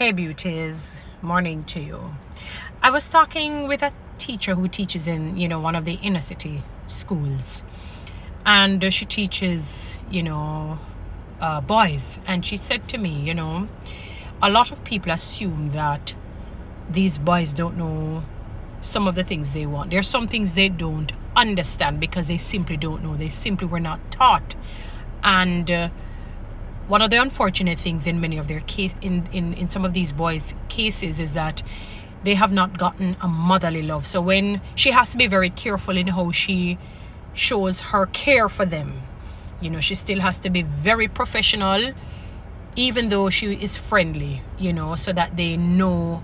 Hey beauties, morning to you. I was talking with a teacher who teaches in, one of the inner city schools. And she teaches, boys. And she said to me, a lot of people assume that these boys don't know some of the things they want. There's some things they don't understand because they simply don't know. They simply were not taught. And one of the unfortunate things in many of their case in some of these boys' cases is that they have not gotten a motherly love. So when she has to be very careful in how she shows her care for them. She still has to be very professional, even though she is friendly, so that they know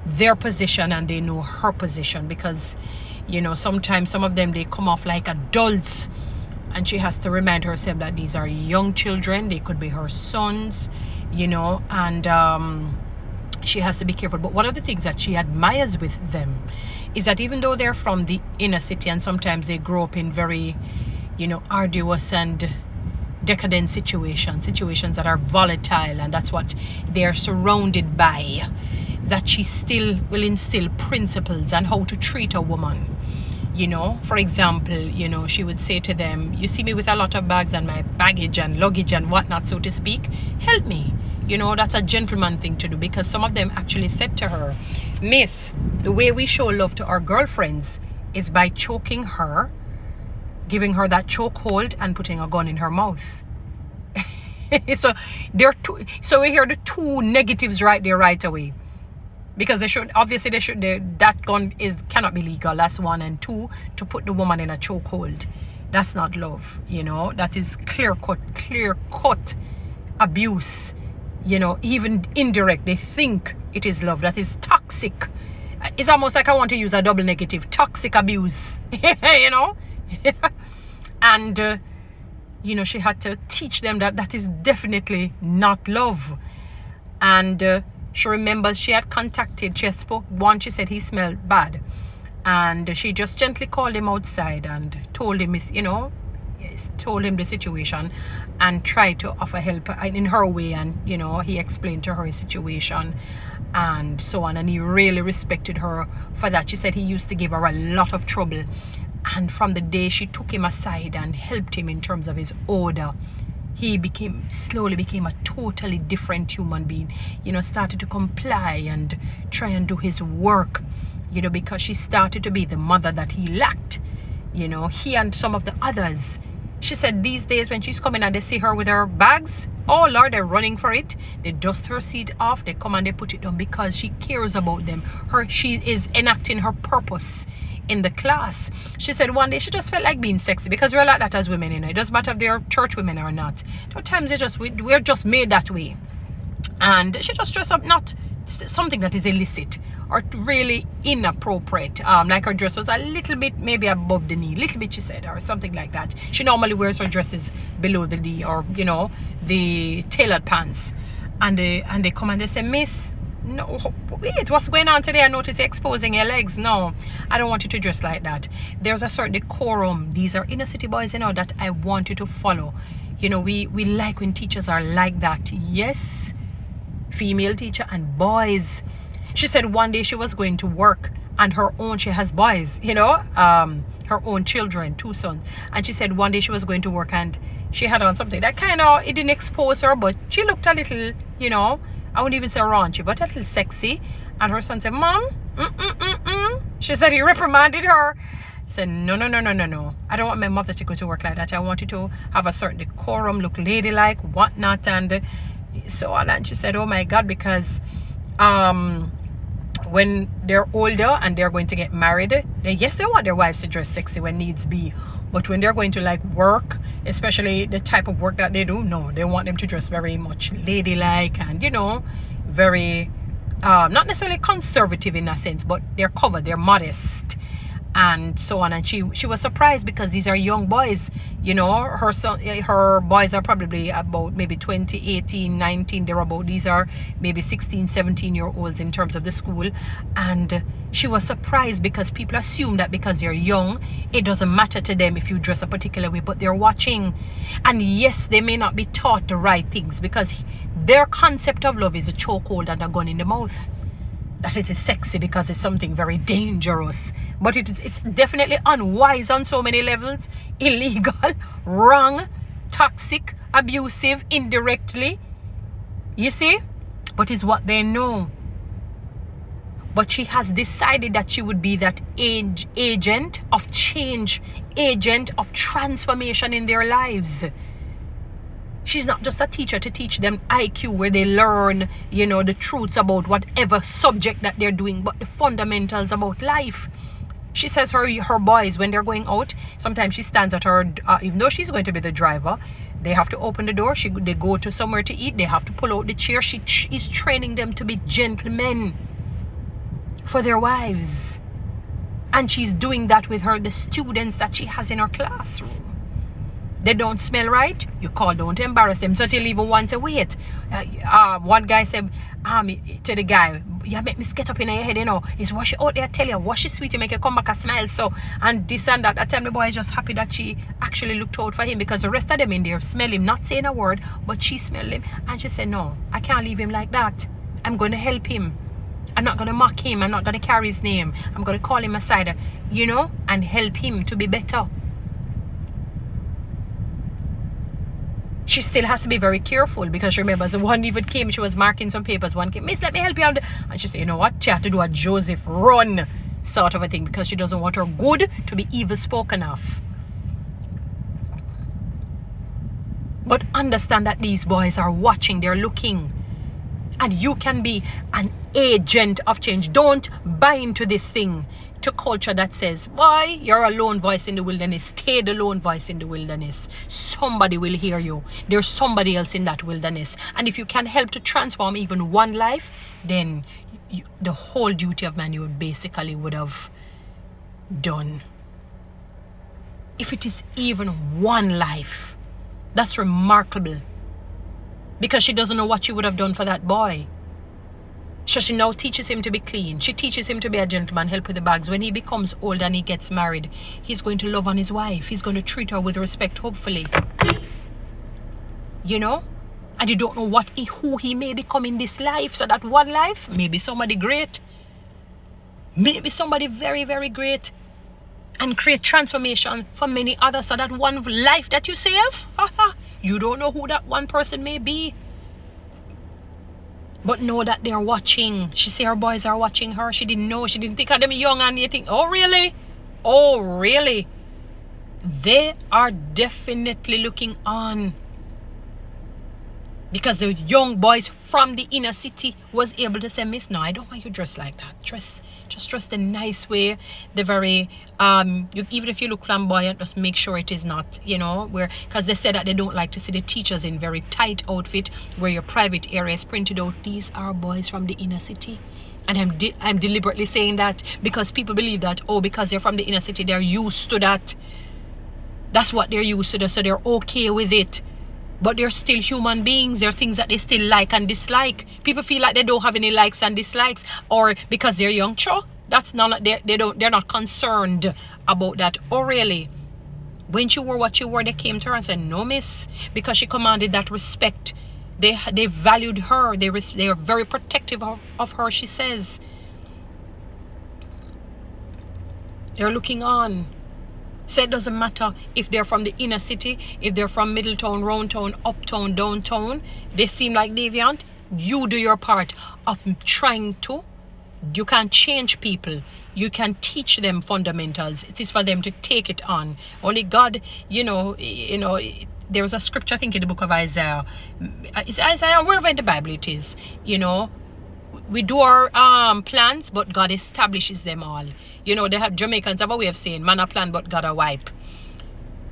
their position and they know her position. Because, sometimes some of them, they come off like adults. And she has to remind herself that these are young children. They could be her sons, and she has to be careful. But one of the things that she admires with them is that even though they're from the inner city and sometimes they grow up in very, arduous and decadent situations that are volatile, and that's what they're surrounded by, that she still will instill principles on how to treat a woman. For example, she would say to them, you see me with a lot of bags and my baggage and luggage and whatnot, so to speak, help me. That's a gentleman thing to do, because some of them actually said to her, Miss, the way we show love to our girlfriends is by choking her, giving her that choke hold and putting a gun in her mouth. So we hear the two negatives right there right away. Because that gun cannot be legal. That's one. And two, to put the woman in a chokehold. That's not love. That is clear cut abuse. Even indirect. They think it is love. That is toxic. It's almost like I want to use a double negative. Toxic abuse. And she had to teach them that is definitely not love. And she remembers she had spoke one, she said he smelled bad. And she just gently called him outside and told him, told him the situation and tried to offer help in her way. And, he explained to her his situation and so on. And he really respected her for that. She said he used to give her a lot of trouble. And from the day she took him aside and helped him in terms of his odor, he slowly became a totally different human being, started to comply and try and do his work, because she started to be the mother that he lacked, he and some of the others. She said these days when she's coming and they see her with her bags, oh Lord, they're running for it. They dust her seat off, they come and they put it down because she cares about them. She is enacting her purpose in the class. She said one day she just felt like being sexy, because we're like that as women, It doesn't matter if they're church women or not. There times we're just made that way. And she just dressed up, not something that is illicit or really inappropriate. Like her dress was a little bit maybe above the knee, little bit she said, or something like that. She normally wears her dresses below the knee, or the tailored pants. And they come and they say, Miss, no, wait, what's going on today? I notice you're exposing your legs. No, I don't want you to dress like that. There's a certain decorum. These are inner city boys, that I want you to follow. We like when teachers are like that. Yes, female teacher and boys. She said one day she was going to work and she has boys, her own children, 2 sons. And she said one day she was going to work and she had on something that it didn't expose her, but she looked a little, I wouldn't even say raunchy, but a little sexy. And her son said, Mom, She said he reprimanded her. Said, no. I don't want my mother to go to work like that. I want you to have a certain decorum, look ladylike, whatnot, and so on. And she said, oh my God, because when they're older and they're going to get married, they want their wives to dress sexy when needs be. But when they're going to work, especially the type of work that they do, no, they want them to dress very much ladylike and, very, not necessarily conservative in a sense, but they're covered, they're modest. and so on. And she was surprised because these are young boys. You know, her boys are probably about maybe 20, 18, 19, they're about, these are maybe 16, 17-year-olds in terms of the school. And she was surprised because people assume that because they're young, it doesn't matter to them if you dress a particular way, but they're watching. And yes, they may not be taught the right things, because their concept of love is a chokehold and a gun in the mouth. That it is sexy because it's something very dangerous, but it's definitely unwise on so many levels, illegal, wrong, toxic, abusive, indirectly, you see, but it's what they know. But she has decided that she would be that agent of change, agent of transformation in their lives. She's not just a teacher to teach them IQ where they learn, you know, the truths about whatever subject that they're doing, but the fundamentals about life. She says her boys, when they're going out, sometimes she stands at her, even though she's going to be the driver, they have to open the door. They go to somewhere to eat. They have to pull out the chair. She is training them to be gentlemen for their wives. And she's doing that with the students that she has in her classroom. They don't smell right, you call, don't embarrass them. So till even one say, wait. One guy said to the guy, you make me get up in your head, you know. Is wash it out there, tell you, wash it sweet, you make you come back and smile. So, and this and that. That time the boy is just happy that she actually looked out for him, because the rest of them in there smell him, not saying a word, but she smelled him. And she said, no, I can't leave him like that. I'm going to help him. I'm not going to mock him. I'm not going to carry his name. I'm going to call him aside, you know, and help him to be better. She still has to be very careful, because she remembers the one even came, she was marking some papers. One came, miss, let me help you. And she said, you know what? She had to do a Joseph run sort of a thing, because she doesn't want her good to be evil spoken of. But understand that these boys are watching, they're looking. And you can be an agent of change. Don't buy into this thing, to culture that says, boy, you're a lone voice in the wilderness. Stay the lone voice in the wilderness. Somebody will hear you. There's somebody else in that wilderness. And if you can help to transform even one life, then the whole duty of man you would have done. If it is even one life, that's remarkable. Because she doesn't know what she would have done for that boy. So she now teaches him to be clean. She teaches him to be a gentleman, help with the bags. When he becomes old and he gets married, he's going to love on his wife. He's going to treat her with respect, hopefully. You know? And you don't know who he may become in this life. So that one life, maybe somebody great. Maybe somebody very, very great. And create transformation for many others. So that one life that you save, you don't know who that one person may be. But know that they're watching. She say her boys are watching her. She didn't know. She didn't think of them young, and you think, oh really? Oh really? They are definitely looking on. Because the young boys from the inner city was able to say, miss, no, I don't want you dressed like that. Just dress the nice way. The very, even if you look flamboyant, just make sure it is not, you know, because they said that they don't like to see the teachers in very tight outfit, where your private area is printed out. These are boys from the inner city. And I'm deliberately saying that because people believe that, oh, because they're from the inner city, they're used to that. That's what they're used to, so they're okay with it. But they're still human beings. There are things that they still like and dislike. People feel like they don't have any likes and dislikes, or because they're young. Sure, that's not. They're not concerned about that. Or really, when she wore what she wore, they came to her and said, "No, miss," because she commanded that respect. They valued her. They are very protective of her. She says they're looking on. So it doesn't matter if they're from the inner city, if they're from Middletown, Roundtown, Uptown, Downtown. They seem like deviant. You do your part of trying to. You can't change people. You can teach them fundamentals. It is for them to take it on. Only God, you know. There was a scripture, I think, in the book of Isaiah. It's Isaiah, wherever in the Bible it is. You know, we do our plans, but God establishes them all. You know, Jamaicans have a way of saying, man a plan, but God a wipe.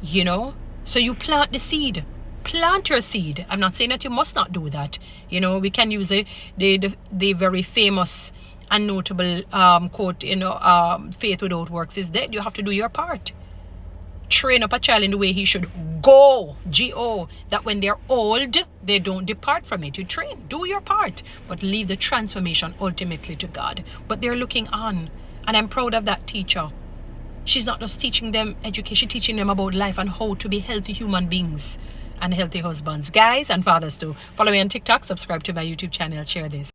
You know, so you plant the seed. Plant your seed. I'm not saying that you must not do that. You know, we can use the very famous and notable quote, faith without works is dead. You have to do your part. Train up a child in the way he should go, G-O, that when they're old, they don't depart from it. You train, do your part, but leave the transformation ultimately to God. But they're looking on, and I'm proud of that teacher. She's not just teaching them education, she's teaching them about life and how to be healthy human beings and healthy husbands. Guys and fathers too. Follow me on TikTok, subscribe to my YouTube channel, share this.